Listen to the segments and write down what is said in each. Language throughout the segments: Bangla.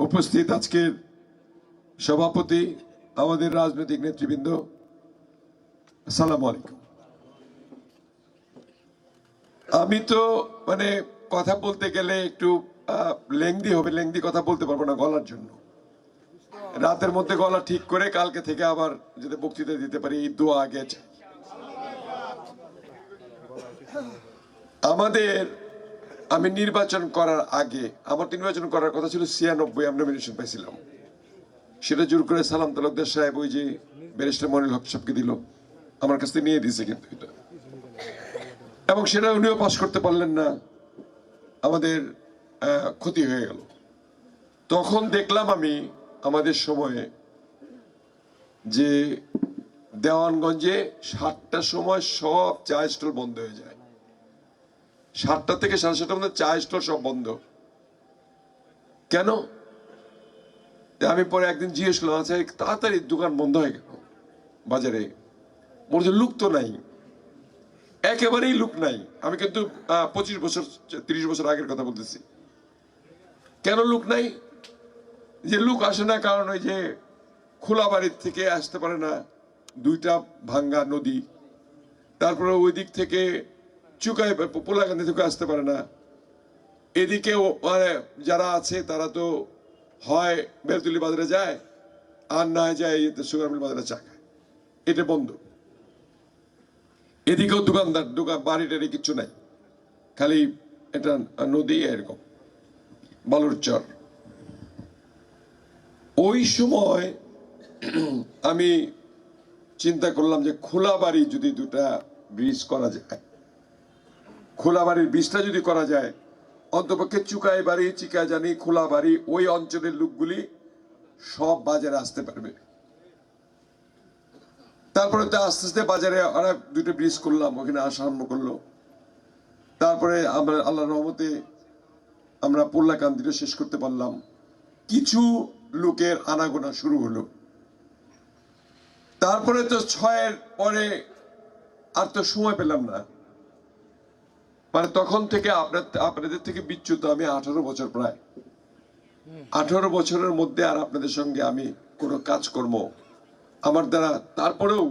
উপস্থিত আজকের সভাপতি, আমাদের রাজনৈতিক নেতৃবৃন্দ, আসসালামু আলাইকুম। আমি তো কথা বলতে গেলে একটু লেংদি হবে, লেংদি কথা বলতে পারবো না গলার জন্য। রাতের মধ্যে গলা ঠিক করে কালকে থেকে আবার যদি বক্তৃতা দিতে পারি, এই দোয়া আগে চাই। আমি নির্বাচন করার আগে, আমার নির্বাচন করার কথা ছিল 96, আমি নমিনেশন পাইছিলাম। সেটা জোর করে সালাম তালুকদার সাহেব ওই যে ব্যারিস্টার মনিরুল হক সাহেবকে দিল, আমার কাছ থেকে নিয়ে দিয়েছে কিন্তু এটা, এবং সেটা উনিও পাস করতে পারলেন না, আমাদের ক্ষতি হয়ে গেল। তখন দেখলাম আমি আমাদের সময়ে যে দেওয়ানগঞ্জে 7টার সময় সব চা স্টল বন্ধ হয়ে যায়। 7টা থেকে 7:30টার মধ্যে চা স্টল সব বন্ধ। কেন? আমি পরে একদিন জিজ্ঞেস করলাম, আচ্ছা তাড়াতাড়ি দোকান বন্ধ হয়ে গেল বাজারে, বলছে লোক তো নাই, একেবারেই লোক নাই। আমি কিন্তু 25 বছর 30 বছর আগের কথা বলতেছি। কেন লোক নাই? যে লোক আসে না কারণ ওই যে খোলা বাড়ির থেকে আসতে পারে না, 2টা ভাঙ্গা নদী, তারপরে ওই দিক থেকে চুকাই পোলাকান্দি থেকে আসতে পারে না, এদিকে যারা আছে তারা তো হয় বেলতুলি বাজারে যায়, আর না যায় সুগার মিল বাজারে চা খায়, এটা বন্ধ। এদিকেও দোকান বাড়িটারি কিচ্ছু নাই, খালি এটা নদী, এরকম বালুর চর। ওই সময় আমি চিন্তা করলাম যে খোলা বাড়ি যদি 2টা ব্রিজ করা যায়, খোলা বাড়ির ব্রিজটা যদি করা যায়, অন্তপক্ষে চুকাই বাড়ি, চিকাজানি, খোলা বাড়ি, ওই অঞ্চলের লোকগুলি সব বাজারে আসতে পারবে। তারপরে তো আস্তে আস্তে বাজারে ওরা 2টা ব্রিজ করলাম, ওখানে আসা আরম্ভ করলো। তারপরে আমরা আল্লাহর রহমতে আমরা পোল্লাকান্দিটা শেষ করতে পারলাম। কিছু লোকের আনাগোনা শুরু হলো। তারপরে তো 6-এর পরে আর তো সময় পেলাম না। তখন থেকে আপনাদের থেকে বিচ্যুত আমি 18 বছর, প্রায় 18 বছরের মধ্যে আর আপনাদের সঙ্গে আমি কোনো কাজকর্ম আমার দ্বারা, তারপরেও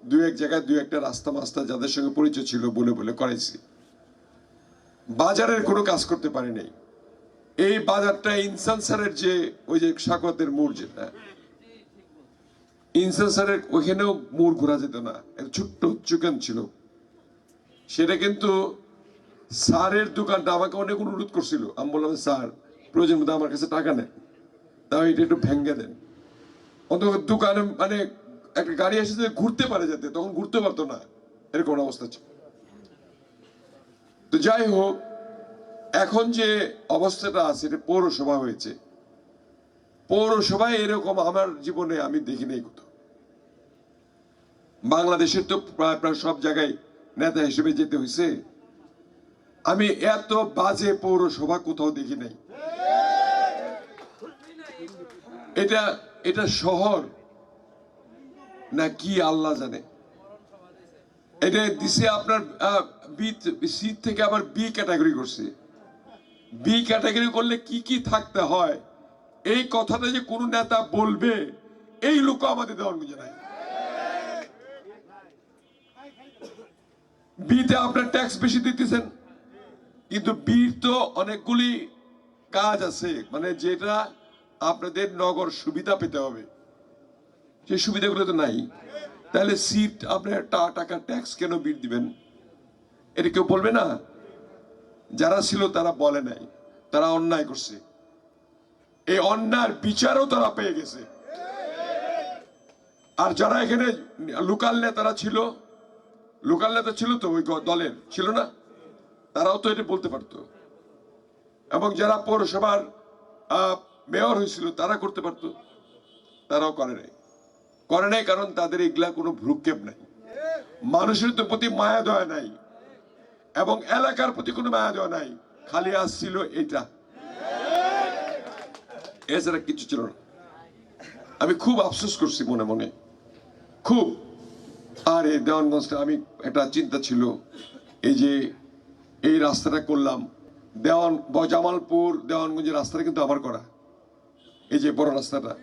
2-1 জায়গায় 2-1টা রাস্তা মাস্তা যাদের সঙ্গে পরিচয় ছিল বলে বলে করাইছি। বাজারের কোনো কাজ করতে পারি নাই। এই বাজারটা ইনসান স্যারের যে ওই যে সাকওয়াতের মোড়, যেটা ইনসান স্যারের, ওইখানেও মোড় ঘোরা যেত না, ছোট্ট চিকেন ছিল সেটা। কিন্তু স্যারের দোকানটা আমাকে অনেক অনুরোধ করছিল। আমি বললাম, স্যার প্রয়োজন মতো আমার কাছে টাকা নেন, তাও এটা একটু ভেঙ্গে দেন, অন্তত দোকানে একটা গাড়ি এসে ঘুরতে পারে যাতে, তখন ঘুরতে পারতো না, এরকম অবস্থা ছিল। তো যাই হোক, এখন যে অবস্থাটা আছে, এটা পৌরসভা হয়েছে। পৌরসভায় এরকম আমার জীবনে আমি দেখি নাই কোথাও। বাংলাদেশের তো প্রায় সব জায়গায় নেতা হিসেবে যেতে হয়েছে, আমি এত বাজে পৌরসভা কোথাও দেখি নাই। এটা শহর না কি আল্লাহ জানে। এটা দিছে আপনার সি থেকে আবার বি ক্যাটাগরি করছে। বি ক্যাটাগরি করলে কি কি থাকতে হয়, এই কথাটা যে কোন নেতা বলবে, এই লোক আমাদের দেওয়ানগঞ্জে নাই। বিতে আপনার ট্যাক্স বেশি দিতেছেন, কিন্তু বির তো অনেকগুলি কাজ আছে, যেটা আপনাদের নগর সুবিধা পেতে হবে, সেই সুবিধাগুলো তো নাই। তাহলে সিট আপনার টাকা ট্যাক্স কেন বিল দিবেন? এটা কেউ বলবে না? যারা ছিল তারা বলে নাই, তারা অন্যায় করছে, এই অন্যায়ের বিচারও তারা পেয়ে গেছে। আর যারা এখানে লোকাল নেতারা ছিল, লোকাল নেতা ছিল তো ওই দলের ছিল না, তারাও তো এটা বলতে পারতো। এবং যারা পৌরসভার মেয়র হয়েছিল তারা করতে পারতো, তারাও করে নাই কারণ তাদের এগুলা কোনো ভ্রুক্ষেপ নাই, মানুষের তো প্রতি মায়া দয়া নাই, এবং এলাকার প্রতি কোনো মায়া দয়া নাই। খালি আসছিল এটা, এছাড়া কিছু ছিল না। আমি খুব আফসোস করছি মনে মনে, খুব। আর এই দেওয়ানগঞ্জটা, আমি একটা চিন্তা ছিল, এই যে এই রাস্তাটা করলাম, জামালপুর দেওয়ানগঞ্জের রাস্তাটা কিন্তু আমার করা, এই যে বড় রাস্তাটা,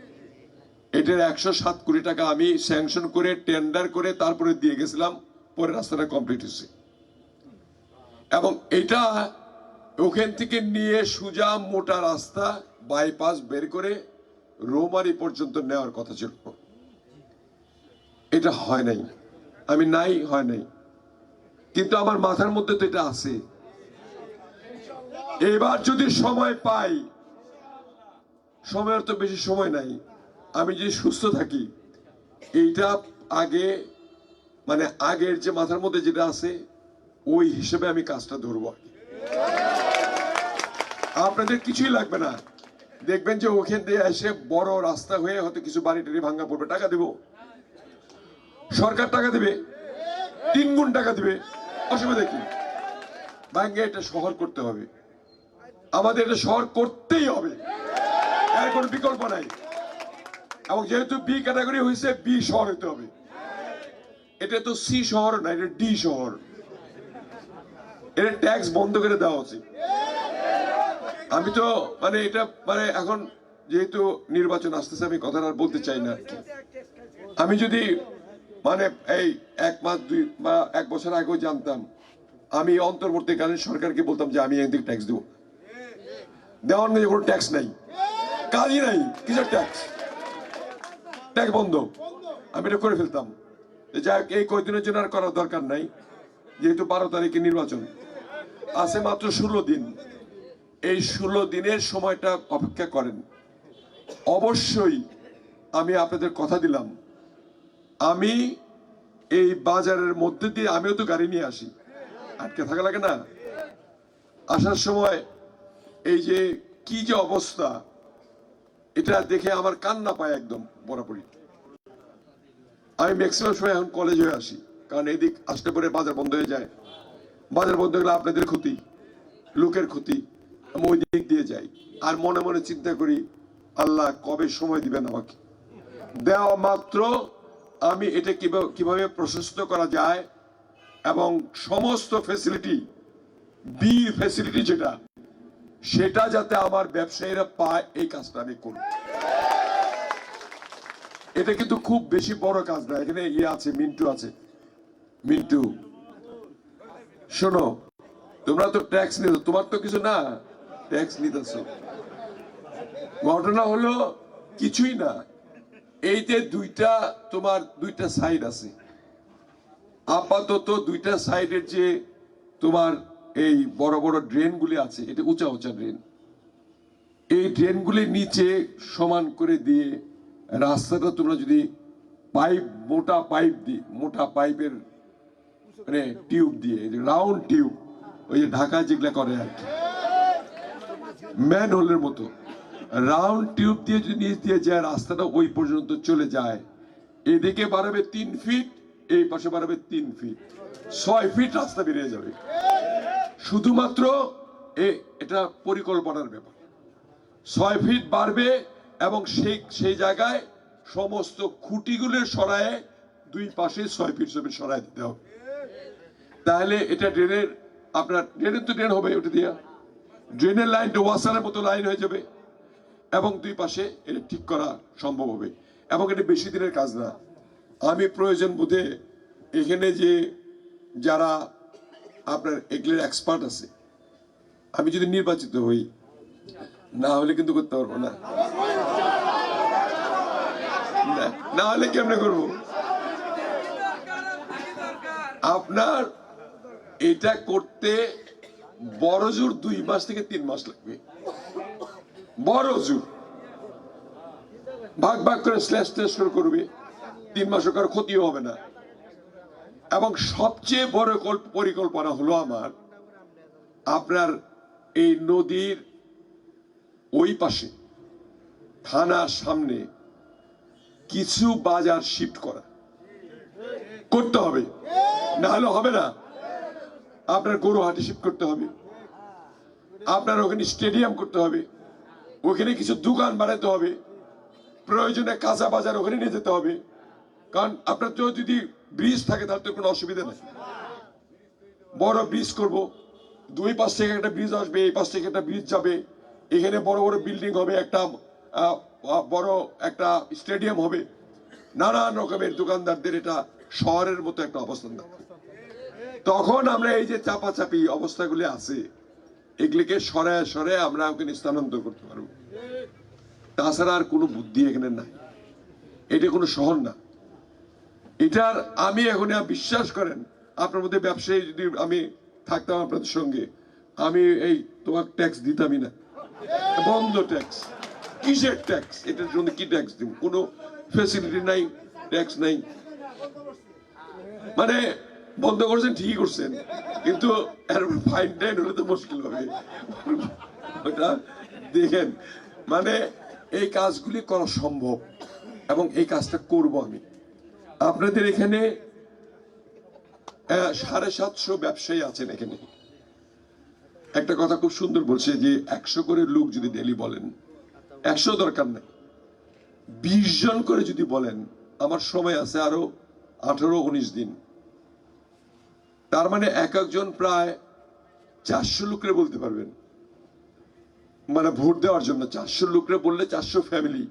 এটার 107 কোটি টাকা আমি স্যাংশন করে টেন্ডার করে তারপরে দিয়ে গেছিলাম, পরে রাস্তাটা কমপ্লিট হয়েছে। এবং এটা ওখান থেকে নিয়ে সুজা মোটা রাস্তা বাইপাস বের করে রৌমারী পর্যন্ত নেওয়ার কথা ছিল, এটা হয় নাই। আমি নাই, হয় নাই, কিন্তু আমার মাথার মধ্যে তো এটা আছে। এবার যদি সময় পাই, সময়ের তো বেশি সময় নাই, আমি যদি সুস্থ থাকি, এইটা আগে মানে আগের যে মাথার মধ্যে যেটা আছে ওই হিসেবে আমি কাজটা ধরবো। আপনাদের কিছুই লাগবে না, দেখবেন যে ওখান দিয়ে এসে বড় রাস্তা হয়ে হয়তো কিছু বাড়ি টাড়ি ভাঙ্গা পড়বে, টাকা দেব, সরকার টাকা দিবে, 3 গুণ টাকা দিবে, অসুবিধা কি? ভাঙ্গে এটা শহর করতে হবে, আমাদের এটা শহর করতেই হবে, এর কোনো বিকল্প নাই। এবং যেহেতু বি ক্যাটাগরি হয়েছে, বি শহর হতে হবে। এটা তো সি শহর না, এটা ডি শহর। এটা ট্যাক্স বন্ধ করে দেওয়া উচিত। আমি তো মানে এটা মানে এখন যেহেতু নির্বাচন আসতেছে, আমি কথাটা আর বলতে চাই না। আমি যদি মানে এই 1 মাস 2 বা 1 বছর আগেও জানতাম, আমি অন্তর্বর্তীকালীন সরকারকে বলতাম যে আমি এদিকে ট্যাক্স দেবো, দেওয়ার মধ্যে কোনো ট্যাক্স নাই, কাজই নাই, কিসের ট্যাক্স, ট্যাক্স বন্ধ। আমি এটা করে ফেলতাম। যাই হোক, এই কয়েকদিনের জন্য আর করার দরকার নাই, যেহেতু 12 তারিখে নির্বাচন আছে, মাত্র 16 দিন। এই 16 দিনের সময়টা অপেক্ষা করেন। অবশ্যই আমি আপনাদের কথা দিলাম, আমি এই বাজারের মধ্যে দিয়ে আমিও তো গাড়ি নিয়ে আসি, আটকে থাকা লাগে না। আসার সময় এই যে কি যে অবস্থা, এটা দেখে আমার কান্না পায় একদম বরাবরই। আমি ম্যাক্সিমাম সময় এখন কলেজ হয়ে আসি, কারণ এদিক আসতে পরে বাজার বন্ধ হয়ে যায়। বাজার বন্ধ হলে আপনাদের ক্ষতি, লোকের ক্ষতি। আমি ওই দিক দিয়ে যাই আর মনে মনে চিন্তা করি, আল্লাহ কবে সময় দিবেন আমাকে। দেওয়া মাত্র আমি এটা কিভাবে প্রশস্ত করা যায় এবং সমস্ত ফ্যাসিলিটি, বি ফ্যাসিলিটি যেটা, সেটা যাতে আমার ব্যবসায়ীরা পায়, এই কাজটা আমি করব। এটা কিন্তু খুব বেশি বড় কাজ না। এখানে ইয়ে আছে, মিন্টু আছে। মিন্টু, শোনো, তোমরা তো ট্যাক্স নিত, তোমার তো কিছু না, ট্যাক্স নিতেছ। ঘটনা হলো কিছুই না, এই যে তোমার দুইটা সাইড আছে, আপাতত দুইটা সাইডের যে তোমার এই বড় বড় ড্রেন গুলি আছে, এটা উঁচা উঁচা ড্রেন, এই ড্রেন গুলি নিচে সমান করে দিয়ে রাস্তাটা তোমরা যদি পাইপ, মোটা পাইপ দিয়ে, মোটা পাইপের মানে টিউব দিয়ে, রাউন্ড টিউব, ওই যে ঢাকা যেগুলা করে আর কি, ম্যান হোলের মতো রাউন্ড টিউব দিয়ে যদি নিচ দিয়ে যায়, রাস্তাটা ওই পর্যন্ত চলে যায়, এদিকে বাড়াবে 3 ফিট, এই পাশে বাড়াবে 3 ফিট, 6 ফিট রাস্তা বেরিয়ে যাবে। শুধুমাত্র এটা পরিকল্পনার ব্যাপার। 6 ফিট বাড়বে এবং সেই জায়গায় সমস্ত খুঁটিগুলো সরায়ে 2 পাশে 6 ফিট সরাই দিতে হবে। তাহলে এটা ড্রেনের, আপনার ড্রেনের তো ড্রেন হবে, ওটা দিয়ে ড্রেনের লাইনটা ওয়াসারের মতো লাইন হয়ে যাবে এবং 2 পাশে এটা ঠিক করা সম্ভব হবে। এবং এটা বেশি দিনের কাজ না। আমি প্রয়োজন বোধে এখানে যে যারা আপনার এগুলোর এক্সপার্ট আছে, আমি যদি নির্বাচিত হই, না হলে কিন্তু করতে পারবো না, না হলে কেমনে করবো? আপনার এটা করতে বড় জোর 2 মাস থেকে 3 মাস লাগবে, বড় জোর। ভাগ ভাগ করে স্ল্যাশ স্ল্যাশ করবে, 3 মাসও কারো ক্ষতিও হবে না। এবং সবচেয়ে বড় পরিকল্পনা হলো আমার, আপনার এই নদীর ওই পাশে থানার সামনে কিছু বাজার শিফট করতে হবে, না হলে হবে না। আপনার গরুহাটি শিফট করতে হবে, আপনার ওখানে স্টেডিয়াম করতে হবে, ওখানে কিছু দোকান বানাতে হবে, প্রয়োজনে কাঁচা বাজার ওখানে নিয়ে যেতে হবে। কারণ আপনার যদি ব্রিজ থাকে তাহলে তো কোনো অসুবিধা নেই। বড় ব্রিজ করব, 2 পাশ থেকে একটা ব্রিজ আসবে, এই পাশ থেকে একটা ব্রিজ যাবে, এখানে বড় বড় বিল্ডিং হবে, একটা বড় একটা স্টেডিয়াম হবে, নানান রকমের দোকানদারদের এটা শহরের মতো একটা অবস্থান থাকবে। তখন আমরা এই যে চাপাচাপি অবস্থাগুলি আছে এগুলিকে সরায় সরায় আমরা ওখানে স্থানান্তর করতে পারবো। তাছাড়া আর কোনো বুদ্ধি এখানে নাই। এটা কোনো শহর না। এটার আমি এখন বিশ্বাস করেন, আপনার মধ্যে ব্যবসায়ী যদি আমি থাকতাম আপনাদের সঙ্গে, আমি এই তোমার ট্যাক্স দিতামই না। বন্ধ ট্যাক্স, কিসের ট্যাক্স? এটার জন্য কি ট্যাক্স দিব? কোনো ফেসিলিটি নাই, ট্যাক্স নাই। মানে বন্ধ করছেন, ঠিকই করছেন, কিন্তু এর ফাইন টাইন হলে তো মুশকিল হবে। ওটা দেখেন, মানে এই কাজগুলি করা সম্ভব এবং এই কাজটা করব আমি। আপনাদের এখানে 750 ব্যবসায়ী আছেন এখানে। একটা কথা খুব সুন্দর বলছে যে 100 করে লোক যদি ডেলি বলেন, 100 দরকার নেই, 20 জন করে যদি বলেন, আমার সময় আছে আরো 18-19 দিন, তার মানে এক একজন প্রায় 400 লোকরে বলতে পারবেন। মানে ভোট দেওয়ার জন্য 400 লোকরে বললে 400 ফ্যামিলি,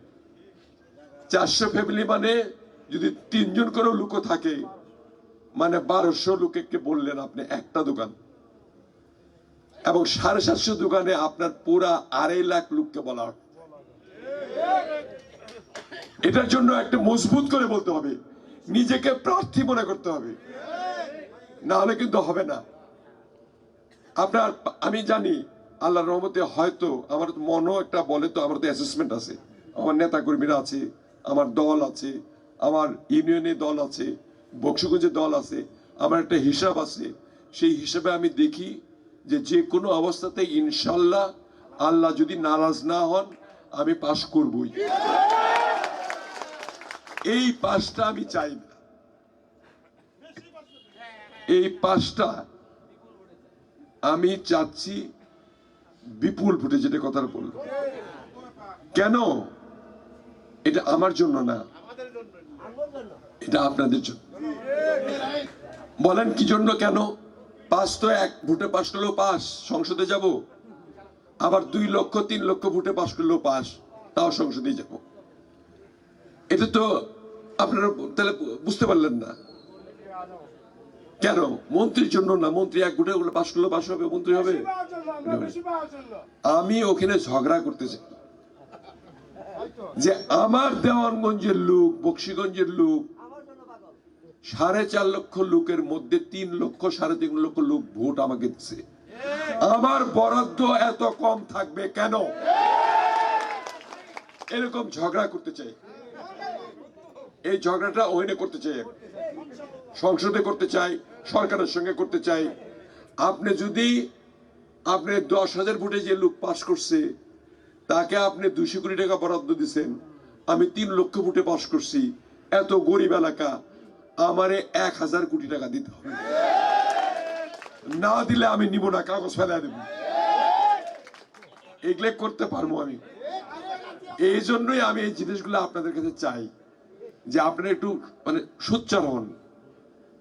400 ফ্যামিলি মানে যদি 3 জন করে লোক থাকে, মানে 1200 লোককে বললেন আপনি একটা দোকান, এবং 750 দোকানে আপনার পুরা 2.5 লাখ লোককে বলা। এটার জন্য একটা মজবুত করে বলতে হবে, নিজেকে প্রার্থী মনে করতে হবে, না হলে কিন্তু হবে না আপনার। আমি জানি আল্লাহর রহমতে হয়তো আমার মনও একটা বলে, তো আমার তো অ্যাসেসমেন্ট আছে, আমার নেতা কর্মীরা আছে, আমার দল আছে, আমার ইউনিয়নে দল আছে, বক্সগঞ্জে দল আছে, আমার একটা হিসাব আছে। সেই হিসাবে আমি দেখি যে কোনো অবস্থাতে ইনশাল্লাহ আল্লাহ যদি নারাজ না হন আমি পাশ করবই। এই পাশটা আমি চাই না, এই পাশটা আমি চাচ্ছি বিপুল ভোটে। যেটা কথা বলল, কেন? এটা আমার জন্য না, এটা আপনাদের জন্য। বলেন কি জন্য? কেন? পাস তো এক ভোটে পাস করলেও পাস, সংসদে যাব। আবার 2 লক্ষ 3 লক্ষ ভোটে পাস করলেও পাস, তাও সংসদে যাব। এটা তো আপনারা তাহলে বুঝতে পারলেন না কেন? মন্ত্রীর জন্য না, মন্ত্রী এক ভোটে পাস করলেও পাস হবে, মন্ত্রী হবে। আমি ওখানে ঝগড়া করতে চাই যে আমার দেওয়ানগঞ্জের লোক, বক্সিগঞ্জের লোক, 4.5 লক্ষ লোকের মধ্যে 3 লক্ষ 3.5 লক্ষ লোক ভোট আমাকে দিচ্ছে, আমার বরাদ্দ এত কম থাকবে কেন? এরকম ঝগড়া করতে চাই। এই ঝগড়াটা ওখানে করতে চাই, সংসদে করতে চাই, সরকারের সঙ্গে করতে চাই। আপনি যদি আপনি 10,000 ভোটে যে লোক পাস করছে তাকে আপনি 200 কোটি টাকা বরাদ্দ দিচ্ছেন, আমি 3 লক্ষ ভোটে পাস করছি, এত গরিব এলাকা, আমারে 1000 কোটি টাকা দিতে হবে। না দিলে আমি নিব না, কাগজ ফেলা দেব। এগুলো করতে পারবো আমি। এই জন্যই আমি এই জিনিসগুলো আপনাদের কাছে চাই যে আপনারা একটু মানে সোচ্চার হন,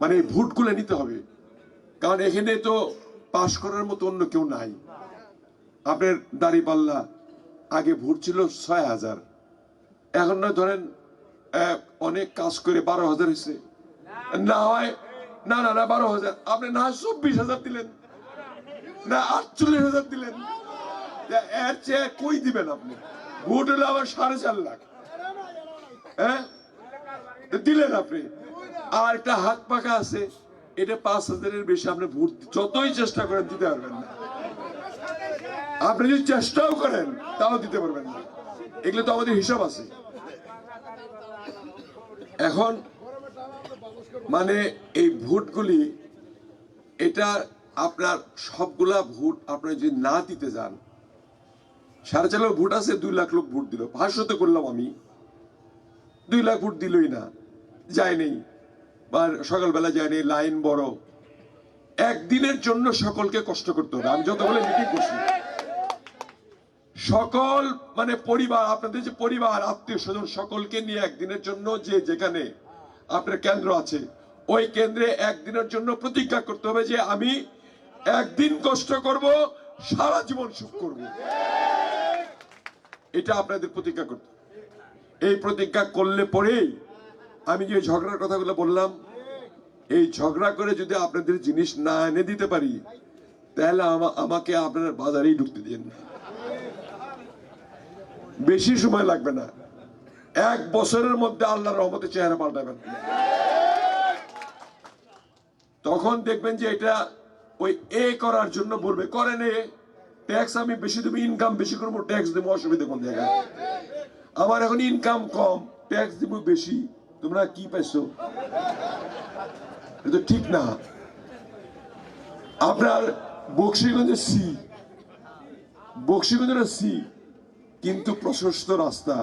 মানে ভোটগুলো নিতে হবে। কারণ এখানে তো পাশ করার মতো অন্য কেউ নাই। আপনার দাঁড়িপাল্লা আগে ভোট ছিল 6,000, এখন না ধরেন অনেক কাজ করে 12,000 হয়েছে। না হয় না 12,000, আপনি না 24,000 দিলেন, না 48,000 দিলেন, এর চেয়ে কই দিবেন আপনি? ভোট হলো আবার 4.5 লাখ, হ্যাঁ দিলেন আপনি। আর একটা হাত পাকা আছে, এটা 5,000-এর বেশি আপনি ভোট যতই চেষ্টা করেন দিতে পারবেন না। আপনি যদি চেষ্টাও করেন তাও দিতে পারবেন না। এগুলো তো আমাদের হিসাব আছে। এখন মানে এই ভোটগুলি, এটা আপনার সবগুলা ভোট আপনার যদি না দিতে যান, 4.5 লাখ ভোট আছে, 2 লাখ লোক ভোট দিল, ভাষ্যতে করলাম আমি, 2 লাখ ভোট দিলই না, যায়নি, বা সকালবেলা যায়নি, লাইন বড়। একদিনের জন্য সকলকে কষ্ট করতে হবে। আমি যত বলে মিটিং করছি, সকল মানে পরিবার, আপনাদের যে পরিবার, আত্মীয় স্বজন, সকলকে নিয়ে একদিনের জন্য যে যেখানে আপনার কেন্দ্র আছে, ওই কেন্দ্রে একদিনের জন্য প্রতিজ্ঞা করতে হবে যে আমি একদিন কষ্ট করব, সারা জীবন সুখ করব। এটা আপনাদের প্রতিজ্ঞা করতে হবে। এই প্রতিজ্ঞা করলে পরেই আমি যে ঝগড়ার কথাগুলো বললাম, এই ঝগড়া করে যদি আপনাদের জিনিস না এনে দিতে পারি, তাহলে আমাকে আপনার বাজারেই ঢুকতে দিন না। বেশি সময় লাগবে না, 1 বছরের মধ্যে আল্লাহর রহমতে চেহারা পাল্টাবেন। তখন দেখবেন যে এটা ওই করার জন্য বলবে, করেন ট্যাক্স আমি বেশি দেবো, ইনকাম বেশি করবো, ট্যাক্স দেবো, অসুবিধা কোন জায়গায়? আমার এখন ইনকাম কম, ট্যাক্স দেবো বেশি, তোমরা কি পাইছো? এটা ঠিক না। আপনার বকশীগঞ্জের সি কিন্তু প্রশস্ত রাস্তা,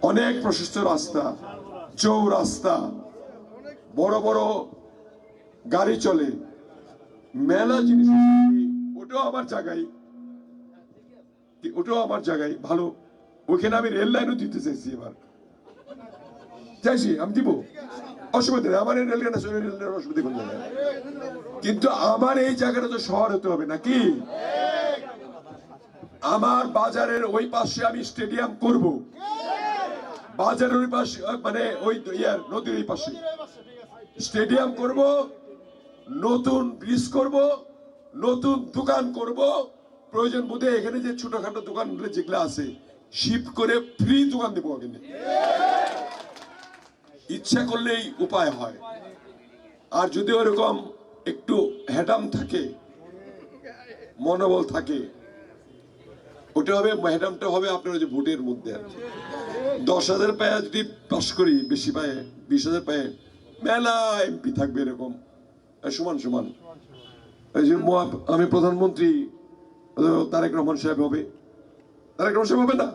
অনেক প্রশস্ত রাস্তা, চৌরাস্তা, বড় বড় গাড়ি চলে, মেলা জিনিস, ওটাও আমার জায়গায় ভালো। ওইখানে আমি রেল লাইনও দিতে চাইছি, এবার চাইছি, আমি দিব, অসুবিধা নেই। আমার এই রেল লাইন আছে, রেল লাইনের অসুবিধা কোন জায়গায়? কিন্তু আমার এই জায়গাটা তো শহর হতে হবে নাকি? আমার বাজারের ওই পাশে আমি স্টেডিয়াম করব, বাজারের ওই পাশে, মানে ওই নদীর ওই পাশে স্টেডিয়াম করব, নতুন ব্রিজ করব, নতুন দোকান করব, প্রয়োজন বোধে এখানে যে ছোটখাটো দোকানগুলো যেগুলো আছে শিফট করে ফ্রি দোকান দেবো। এখানে ইচ্ছা করলেই উপায় হয়। আর যদি ওরকম একটু হ্যাডাম থাকে, মনোবল থাকে, ওটা হবে, হ্যাডামটা হবে আপনার ওই যে ভোটের মধ্যে। 10,000 পায়ে যদি পাস করি, বেশি পায়ে 20,000 পায়ে, মেলা এমপি থাকবে এরকম সমান সমান। এই যে আমি প্রধানমন্ত্রী, তারেক রহমান সাহেব হবে, তারেক রহমান সাহেব হবে না?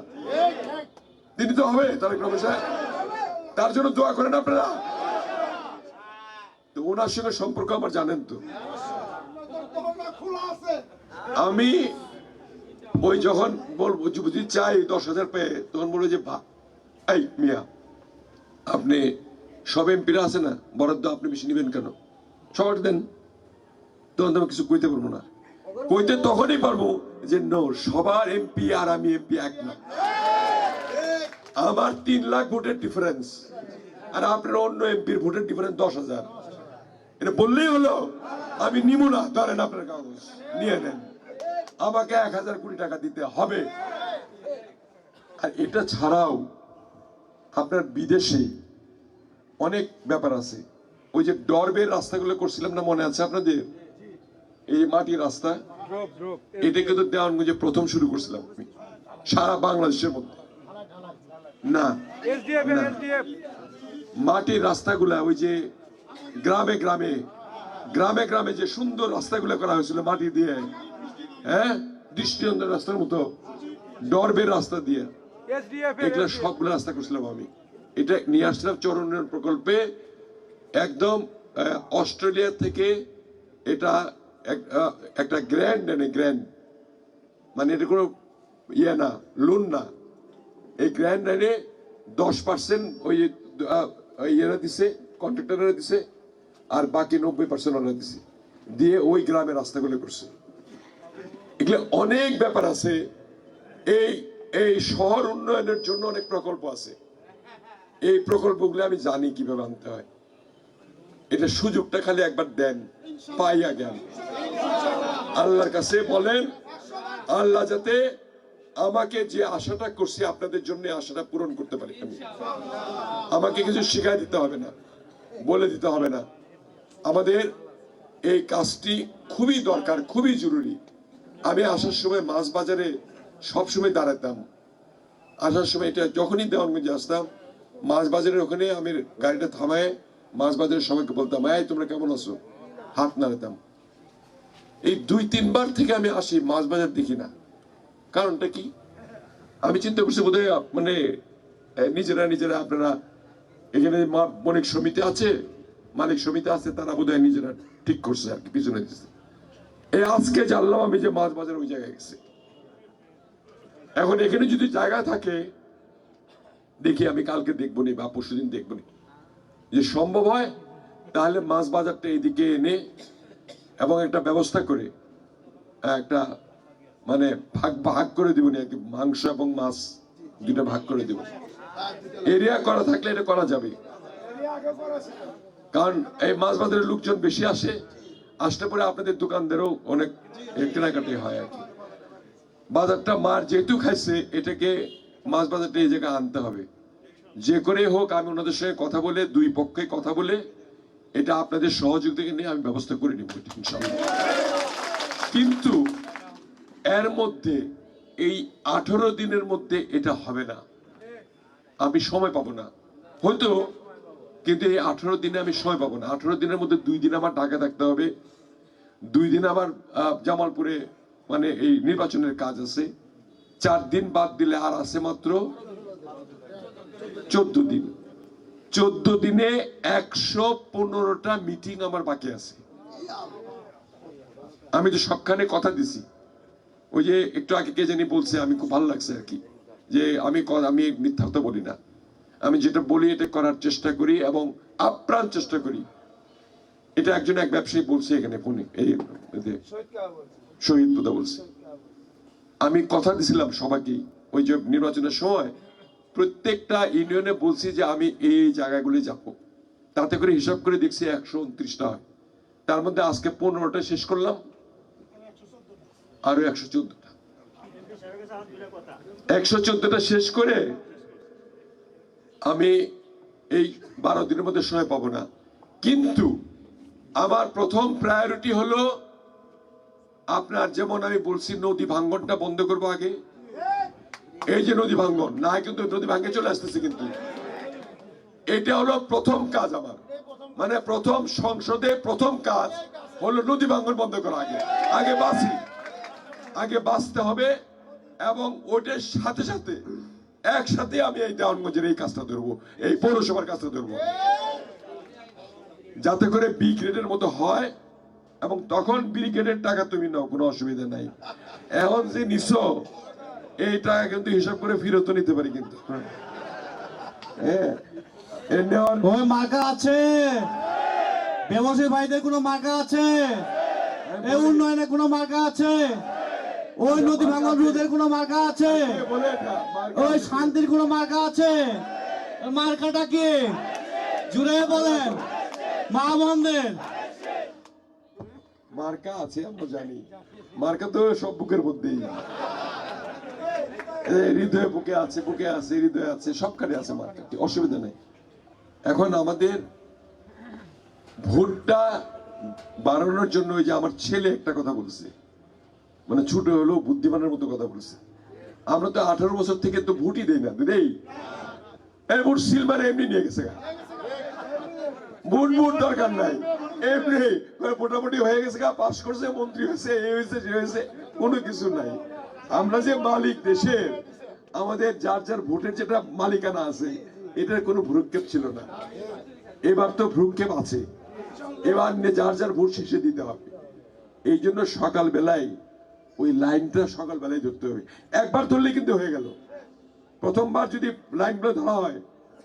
তিনি তো হবে তারেক রহমান সাহেব। তার জন্য দোয়া করেন আপনারা। তো ওনার সঙ্গে সম্পর্ক আমার জানেন তো। আমি ওই যখন বলবো যদি চাই 10,000 পেয়ে, তখন বলবো যে এই মিয়া, আপনি সব এমপিরা আছে না, বরাদ্দ আপনি বেশি নিবেন কেন? সবার দেন, তখন তো আমি কিছু কইতে পারবো না। কইতে তখনই পারবো যে নো, সবার এমপি আর আমি এমপি এক না। আমার 3 লাখ ভোটের ডিফারেন্স, আর আপনার অন্য এমপির ভোটের ডিফারেন্স 10,000। এটা বললেই হলো। আমি নিব না, ধরেন আপনার কাগজ নিয়ে নেন, আমাকে 1,000 কোটি টাকা দিতে হবে। আর এটা ছাড়াও আপনার বিদেশে অনেক ব্যাপার আছে। ওই যে ডরবের রাস্তাগুলো করছিলাম না, মনে আছে আপনাদের? এই মাটির রাস্তা, এটা কিন্তু দেওয়ানগঞ্জে প্রথম শুরু করছিলাম আমি, সারা বাংলাদেশের মধ্যে না। মাটির রাস্তাগুলা ওই যে গ্রামে গ্রামে গ্রামে গ্রামে যে সুন্দর রাস্তাগুলো করা হয়েছিল মাটি দিয়ে, হ্যাঁ, দৃষ্টিনন্দন রাস্তার মতো, ডরবের রাস্তা দিয়ে, এগুলো সবগুলো রাস্তা করছিলাম আমি। এটা নিয়ে আসছিলাম চর উন্নয়ন প্রকল্পে, একদম অস্ট্রেলিয়া থেকে। এটা একটা গ্র্যান্ড, মানে এটা কোনো ইয়ে না, লোন না। এই গ্র্যান্ড লাইনে 10% ওই ইয়েরা দিছে, কন্ট্রাক্টররা দিছে, আর বাকি 90% ওরা দিছে, দিয়ে ওই গ্রামের রাস্তাগুলো করছে। এগুলো অনেক ব্যাপার আছে। এই শহর উন্নয়নের জন্য অনেক প্রকল্প আছে। এই প্রকল্পগুলো আমি জানি কিভাবে আনতে হয়। এটা সুযোগটা খালি একবার দেন, পাইয়া জ্ঞান। আল্লাহর কাছে বলেন, আল্লাহ যাতে আমাকে যে আশাটা করছি আপনাদের জন্য আশাটা পূরণ করতে পারি। আমাকে কিছু শিখাই দিতে হবে না, বলে দিতে হবে না। আমাদের এই কাজটি খুবই দরকার, খুবই জরুরি। আমি আসার সময় মাছ বাজারে সবসময় দাঁড়াতাম। আসার সময় এটা যখনই দেওয়ানগঞ্জে আসতাম, মাছ বাজারের ওখানে আমি গাড়িটা থামায় মাছ বাজারের সবাইকে বলতাম, এই তোমরা কেমন আছো, হাত নাড়াতাম। এই 2-3 বার থেকে আমি আসি, মাছ বাজার দেখি না। কারণটা কি? আমি চিন্তা করছি বোধহয় মানে নিজেরা আপনারা এখানে মালিক সমিতি আছে, তারা বোধহয় নিজেরা ঠিক করছে আর কি, পিছনে দিচ্ছে। এই আজকে জানলাম আমি যে মাছ বাজার ওই জায়গায় গেছে। এখন এখানে যদি জায়গা থাকে, দেখি আমি কালকে দেখবো নি বা পরশুদিন দেখবো নি, যে সম্ভব হয় তাহলে মাছ বাজারটা এদিকে এনে এবং একটা ব্যবস্থা করে একটা মানে ভাগ ভাগ করে দিব না, মাংস এবং মাছ দুটা ভাগ করে দিব। এরিয়া করা থাকলে এটা করা যাবে, কারণ এই মাছ বাজারের লোকজন বেশি আসলে পরে আপনাদের দোকানদারও অনেক কেনাকাটি হয় আর কি। বাজারটা মার যেহেতু খাইছে, এটাকে মাছ বাজারটা এই জায়গায় আনতে হবে। যে করে হোক আমি ওনাদের সঙ্গে কথা বলে, দুই পক্ষে কথা বলে এটা আপনাদের সহযোগিতা নিয়ে আমি ব্যবস্থা করে নিব ইনশাআল্লাহ। কিন্তু এর মধ্যে এই 18 দিনের মধ্যে এটা হবে না, আমি সময় পাবো না হয়তো, কিন্তু এই 18 দিনে আমি সময় পাবো না। 18 দিনের মধ্যে 2 দিন আমার ঢাকা থাকতে হবে, 2 দিন আমার জামালপুরে মানে এই নির্বাচনের কাজ আছে, 4 দিন বাদ দিলে আর আছে মাত্র 14 দিন। 14 দিনে 115টা মিটিং আমার বাকি আছে। আমি তো সবখানে কথা দিছি। ওই যে একটু আগে কে জানি বলছে, আমি খুব ভালো লাগছে আর কি, যে আমি মিথ্যা কথা বলি না, আমি যেটা বলি এটা করার চেষ্টা করি এবং আপ্রাণ চেষ্টা করি। এটা এক ব্যবসায়ী বলছে এখানে ফোনে, এই শহীদ কথা বলছে। আমি কথা দিছিলাম সবাইকে, ওই যে নির্বাচনের সময় প্রত্যেকটা ইউনিয়নে বলছি যে আমি এই জায়গাগুলি যাব, তাতে করে হিসাব করে দেখছি 129টা হয়। তার মধ্যে আজকে 15টা শেষ করলাম, আরো 114টা 114টা শেষ করে আমি এই 12 দিনের মধ্যে সময় পাবো না। কিন্তু আমার প্রথম প্রায়োরিটি হলো আপনার, যেমন আমি বলছি নদী ভাঙ্গনটা বন্ধ করবো আগে। এই যে নদী ভাঙ্গন না, কিন্তু নদী ভাঙ্গে চলে আসতেছে, কিন্তু এটা হলো প্রথম কাজ আমার, মানে প্রথম সংসদে প্রথম কাজ হলো নদী ভাঙ্গন বন্ধ করা। আগে বাঁচতে হবে, এবং ওটার সাথে সাথে একসাথে আমি এই দেওয়ানগঞ্জের এই কাজটা ধরবো, এই পৌরসভার কাজটা ধরবো, যাতে করে বি গ্রেডের মতো হয়। এবং তখন বি গ্রেডের টাকা তুমি নাও, কোনো অসুবিধা নাই। এখন যে নিছো এই টাকা কিন্তু হিসাব করে ফিরত নিতে পারি, কিন্তু ওই মার্কা আছে, ব্যবসায়ী ভাইদের কোনো মার্কা আছে, এই উন্নয়নের কোনো মার্কা আছে, ওই নদী ভাঙন রোধের কোনো মার্কা আছে, ওই শান্তির কোনো মার্কা আছে। মার্কাটা কি জুড়ে বলেন, মা বোনদের মার্কা আছে আমরা জানি, মার্কা তো সব বুকের মধ্যেই, হৃদয়ে বুকে আছে হৃদয়ে আছে, সবখানে আছে মার্কা, অসুবিধা নেই। এখন আমাদের ভোটটা বাড়ানোর জন্য ওই যে আমার ছেলে একটা কথা বলছে, মানে ছোট হলেও বুদ্ধিমানের মতো কথা বলছে, আমরা তো 18 বছর থেকে তো ভোটই দেই না, দেই ভোট সিলভারে এমনি নিয়ে গেছে, ভোট দরকার নাই, এমনি মোটামুটি হয়ে গেছে, পাস করছে, মন্ত্রী হয়েছে, এই হয়েছে সে হয়েছে, কোনো কিছু নাই। আমরা যে মালিক দেশের, আমাদের যার ভোটের যেটা মালিকানা আছে, এটার কোনো ভ্রুক্ষেপ ছিল না। এবার তো ভ্রুক্ষেপ আছে, এবার যার ভোট শেষে দিতে হবে। এই জন্য সকাল বেলায় ওই লাইনটা সকাল বেলায় ধরতে হবে। একবার ধরলে কিন্তু হয়ে গেল, প্রথমবার যদি লাইনগুলো ধরা হয়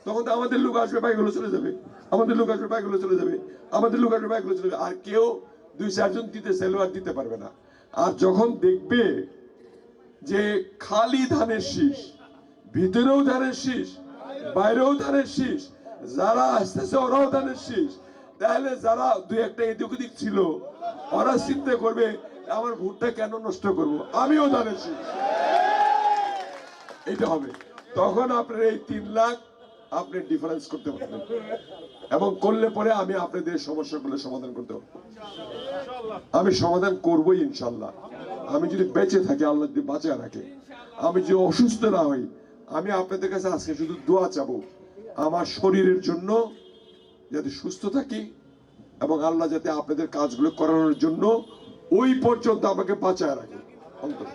তখন তো আমাদের লোক আসবে, পাইগুলো চলে যাবে, আমাদের লোক আসবে, পাইগুলো চলে যাবে, আমাদের লোক আসবে, পাইগুলো চলে যাবে, আর কেউ 2-4 জন দিতে চাইলেও আর দিতে পারবে না। আর যখন দেখবে যে খালি ধানের শীষ, ভিতরেও ধানের শীষ, বাইরেও ধানের শীষ, যারা আসতেছে ওরাও ধানের শীষ, তাহলে যারা 2-1টা এদিক ওদিক ছিল ওরা চিন্তা করবে আমার ভোটটা কেন নষ্ট করব, আমিও ধানের শীষ। এটা হবে, তখন আপনার এই 3 লাখ আপনি ডিফারেন্স করতে পারবেন, এবং করলে পরে আমি আপনাদের সমস্যাগুলো সমাধান করতে পারবো। আমি সমাধান করবোই ইনশাল্লাহ। আমি যদি বেঁচে থাকি, আল্লাহ যদি বাঁচিয়ে রাখে, আমি যদি অসুস্থ না হই, আমি আপনাদের কাছে আজকে শুধু দোয়া চাবো আমার শরীরের জন্য, যাতে সুস্থ থাকি, এবং আল্লাহ যাতে আপনাদের কাজগুলো করানোর জন্য ওই পর্যন্ত আমাকে বাঁচায় রাখে অন্তত।